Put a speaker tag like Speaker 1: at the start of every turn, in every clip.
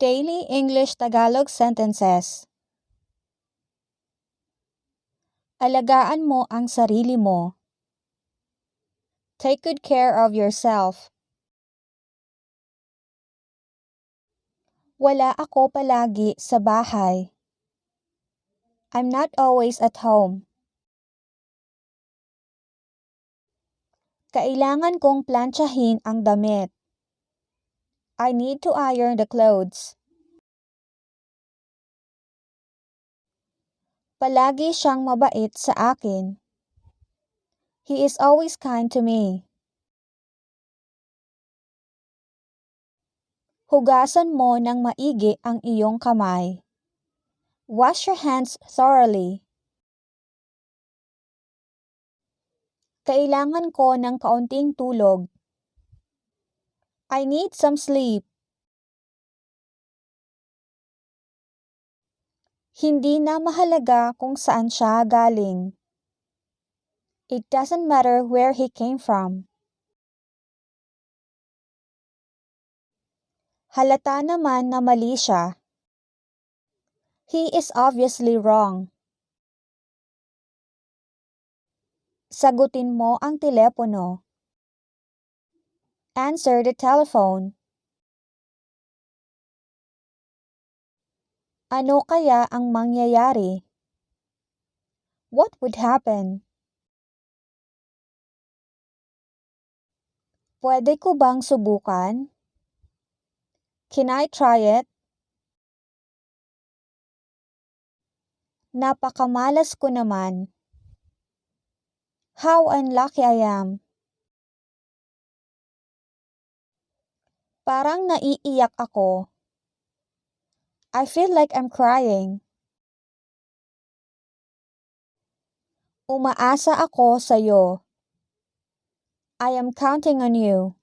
Speaker 1: Daily English-Tagalog Sentences. Alagaan mo ang sarili mo. Take good care of yourself. Wala ako palagi sa bahay. I'm not always at home. Kailangan kong plantsahin ang damit. I need to iron the clothes. Palagi siyang mabait sa akin. He is always kind to me. Hugasan mo ng maigi ang iyong kamay. Wash your hands thoroughly. Kailangan ko ng kaunting tulog. I need some sleep. Hindi na mahalaga kung saan siya galing. It doesn't matter where he came from. Halata naman na mali siya. He is obviously wrong. Sagutin mo ang telepono. Answer the telephone. Ano kaya ang mangyayari? What would happen? Pwede ko bang subukan? Can I try it? Napakamalas ko naman. How unlucky I am. Parang naiiyak ako. I feel like I'm crying. Umaasa ako sayo. I am counting on you.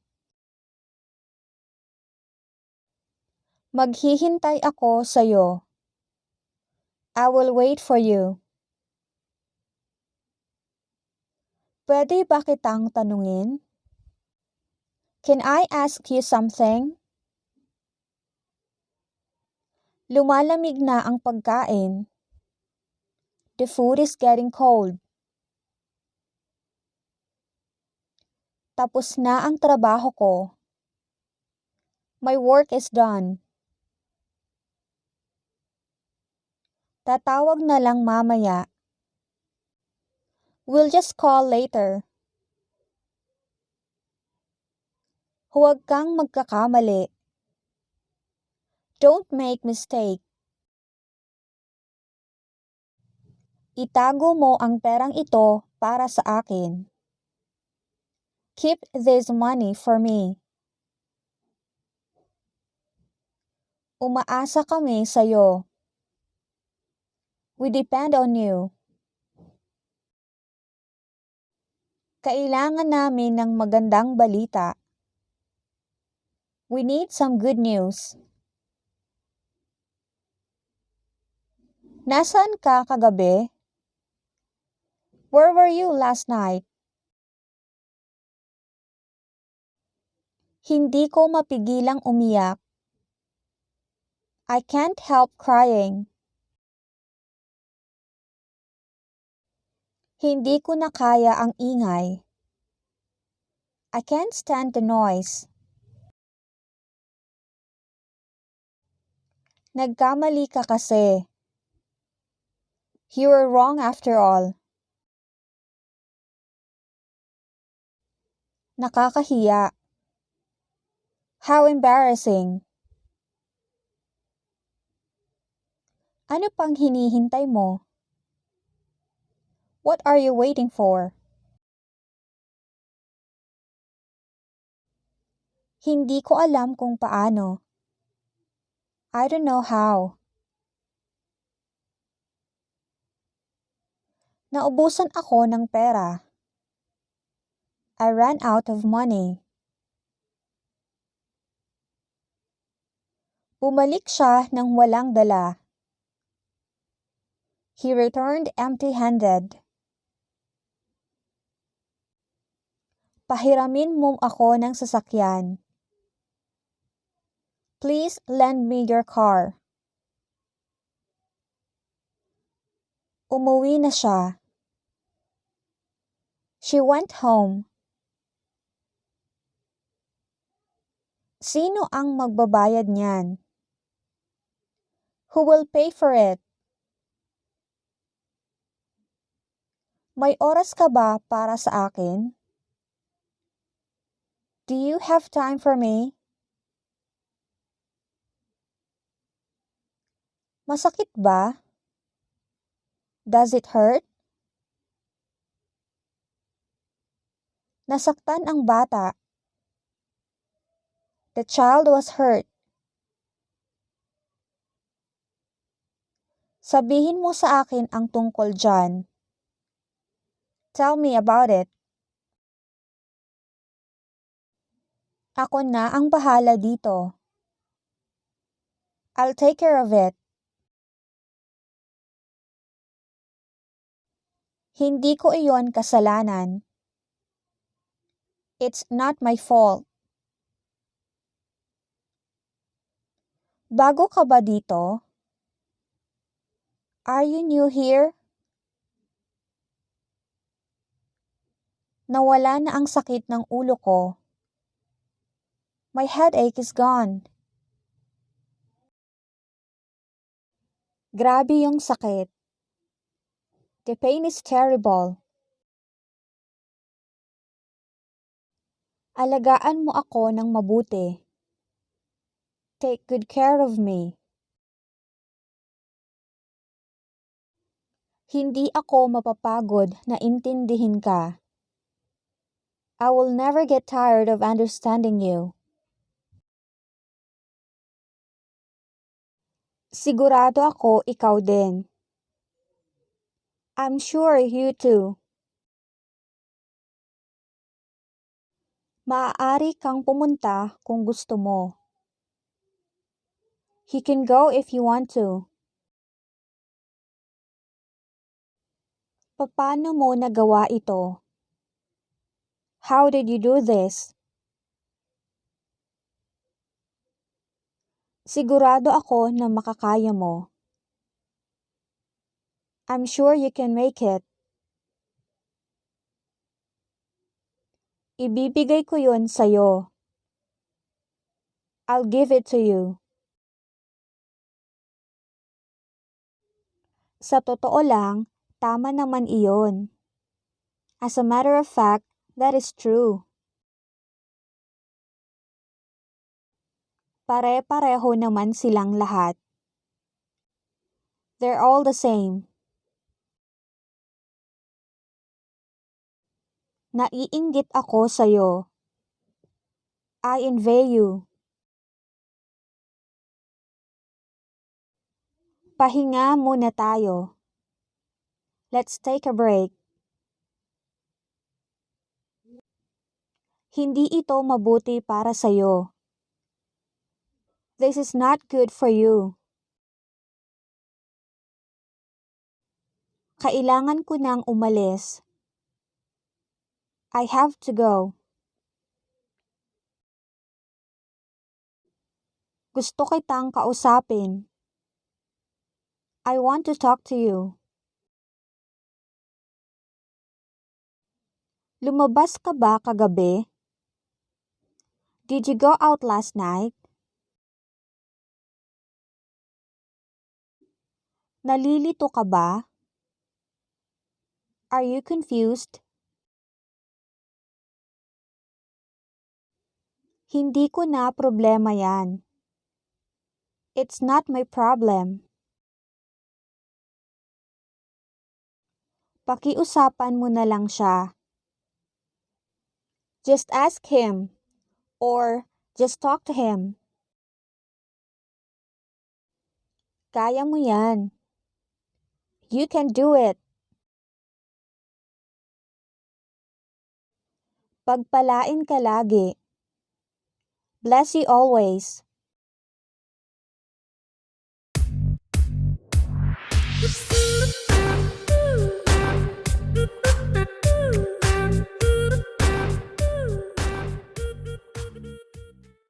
Speaker 1: Maghihintay ako sayo. I will wait for you. Pwede ba kitang tanungin? Can I ask you something? Lumalamig na ang pagkain. The food is getting cold. Tapos na ang trabaho ko. My work is done. Tatawag na lang mamaya. We'll just call later. Huwag kang magkakamali. Don't make mistake. Itago mo ang perang ito para sa akin. Keep this money for me. Umaasa kami sayo. We depend on you. Kailangan namin ng magandang balita. We need some good news. Nasaan ka kagabi? Where were you last night? Hindi ko mapigilang umiyak. I can't help crying. Hindi ko na kaya ang ingay. I can't stand the noise. Nagkamali ka kasi. You were wrong after all. Nakakahiya. How embarrassing. Ano pang hinihintay mo? What are you waiting for? Hindi ko alam kung paano. I don't know how. Naubusan ako ng pera. I ran out of money. Bumalik siya nang walang dala. He returned empty-handed. Pahiramin mo ako ng sasakyan. Please lend me your car. Umuwi na siya. She went home. Sino ang magbabayad niyan? Who will pay for it? May oras ka ba para sa akin? Do you have time for me? Masakit ba? Does it hurt? Nasaktan ang bata. The child was hurt. Sabihin mo sa akin ang tungkol dyan. Tell me about it. Ako na ang bahala dito. I'll take care of it. Hindi ko iyon kasalanan. It's not my fault. Bago ka ba dito? Are you new here? Nawala na ang sakit ng ulo ko. My headache is gone. Grabe yung sakit. The pain is terrible. Alagaan mo ako ng mabuti. Take good care of me. Hindi ako mapapagod na intindihin ka. I will never get tired of understanding you. Sigurado ako ikaw din. I'm sure you too. Maaari kang pumunta kung gusto mo. You can go if you want to. Paano mo nagawa ito? How did you do this? Sigurado ako na makakaya mo. I'm sure you can make it. Ibibigay ko yun sa'yo. I'll give it to you. Sa totoo lang, tama naman iyon. As a matter of fact, that is true. Pare-pareho naman silang lahat. They're all the same. Naiinggit ako sa'yo. I envy you. Pahinga muna tayo. Let's take a break. Hindi ito mabuti para sa'yo. This is not good for you. Kailangan ko nang umalis. I have to go. Gusto kitang kausapin. I want to talk to you. Lumabas ka ba kagabi? Did you go out last night? Nalilito ka ba? Are you confused? Hindi ko na problema yan. It's not my problem. Pakiusapan mo na lang siya. Just ask him. Or just talk to him. Kaya mo yan. You can do it. Pagpalain ka lagi. Bless you always.